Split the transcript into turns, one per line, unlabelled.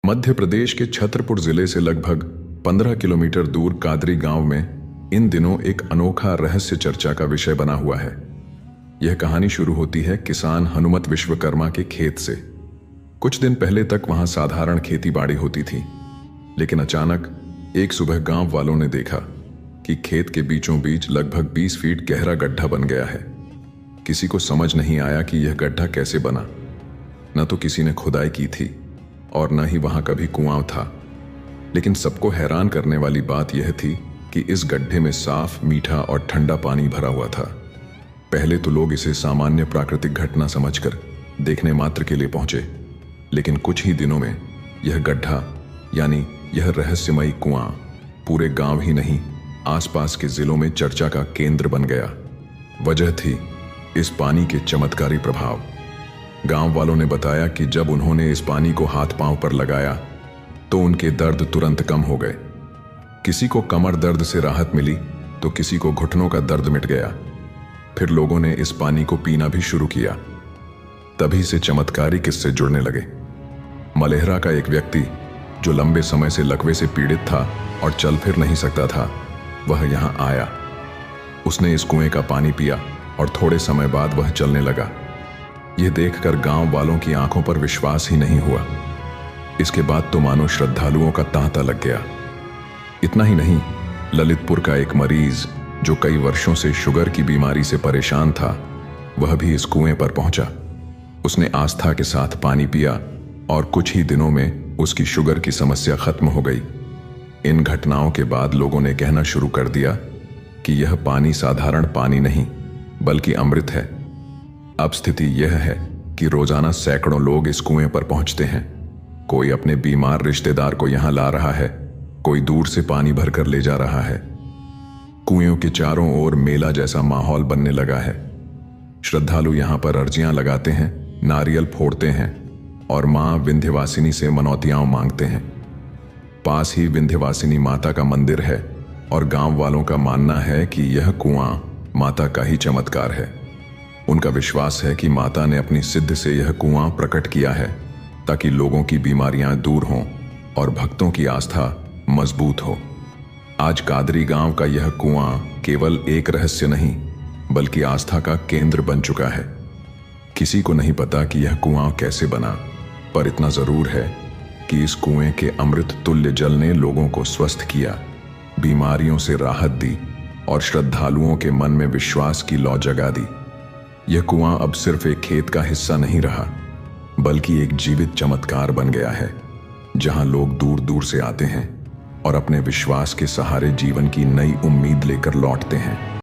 मध्य प्रदेश के छतरपुर जिले से लगभग 15 किलोमीटर दूर कादरी गांव में इन दिनों एक अनोखा रहस्य चर्चा का विषय बना हुआ है। यह कहानी शुरू होती है किसान हनुमत विश्वकर्मा के खेत से। कुछ दिन पहले तक वहां साधारण खेती बाड़ी होती थी, लेकिन अचानक एक सुबह गांव वालों ने देखा कि खेत के बीचों बीच लगभग 20 फीट गहरा गड्ढा बन गया है। किसी को समझ नहीं आया कि यह गड्ढा कैसे बना। न तो किसी ने खुदाई की थी और न ही वहां कभी कुआं था, लेकिन सबको हैरान करने वाली बात यह थी कि इस गड्ढे में साफ, मीठा और ठंडा पानी भरा हुआ था। पहले तो लोग इसे सामान्य प्राकृतिक घटना समझकर देखने मात्र के लिए पहुंचे, लेकिन कुछ ही दिनों में यह गड्ढा यानी यह रहस्यमयी कुआं पूरे गांव ही नहीं, आसपास के जिलों में चर्चा का केंद्र बन गया। वजह थी इस पानी के चमत्कारी प्रभाव। गांव वालों ने बताया कि जब उन्होंने इस पानी को हाथ पांव पर लगाया तो उनके दर्द तुरंत कम हो गए। किसी को कमर दर्द से राहत मिली तो किसी को घुटनों का दर्द मिट गया। फिर लोगों ने इस पानी को पीना भी शुरू किया। तभी से चमत्कारी किस्से जुड़ने लगे। मलेहरा का एक व्यक्ति जो लंबे समय से लकवे से पीड़ित था और चल फिर नहीं सकता था, वह यहां आया। उसने इस कुएं का पानी पिया और थोड़े समय बाद वह चलने लगा। यह देखकर गांव वालों की आंखों पर विश्वास ही नहीं हुआ। इसके बाद तो मानो श्रद्धालुओं का तांता लग गया। इतना ही नहीं, ललितपुर का एक मरीज जो कई वर्षों से शुगर की बीमारी से परेशान था, वह भी इस कुएं पर पहुंचा। उसने आस्था के साथ पानी पिया और कुछ ही दिनों में उसकी शुगर की समस्या खत्म हो गई। इन घटनाओं के बाद लोगों ने कहना शुरू कर दिया कि यह पानी साधारण पानी नहीं बल्कि अमृत है। अब स्थिति यह है कि रोजाना सैकड़ों लोग इस कुएं पर पहुंचते हैं। कोई अपने बीमार रिश्तेदार को यहां ला रहा है, कोई दूर से पानी भरकर ले जा रहा है। कुएं के चारों ओर मेला जैसा माहौल बनने लगा है। श्रद्धालु यहां पर अर्जियां लगाते हैं, नारियल फोड़ते हैं और मां विंध्यवासिनी से मनौतियां मांगते हैं। पास ही विंध्यवासिनी माता का मंदिर है और गांव वालों का मानना है कि यह कुआं माता का ही चमत्कार है। उनका विश्वास है कि माता ने अपनी सिद्ध से यह कुआं प्रकट किया है ताकि लोगों की बीमारियां दूर हों और भक्तों की आस्था मजबूत हो। आज कादरी गांव का यह कुआं केवल एक रहस्य नहीं बल्कि आस्था का केंद्र बन चुका है। किसी को नहीं पता कि यह कुआं कैसे बना, पर इतना जरूर है कि इस कुएं के अमृत तुल्य जल ने लोगों को स्वस्थ किया, बीमारियों से राहत दी और श्रद्धालुओं के मन में विश्वास की लौ जगा दी। यह कुआं अब सिर्फ एक खेत का हिस्सा नहीं रहा, बल्कि एक जीवित चमत्कार बन गया है, जहां लोग दूर दूर से आते हैं और अपने विश्वास के सहारे जीवन की नई उम्मीद लेकर लौटते हैं।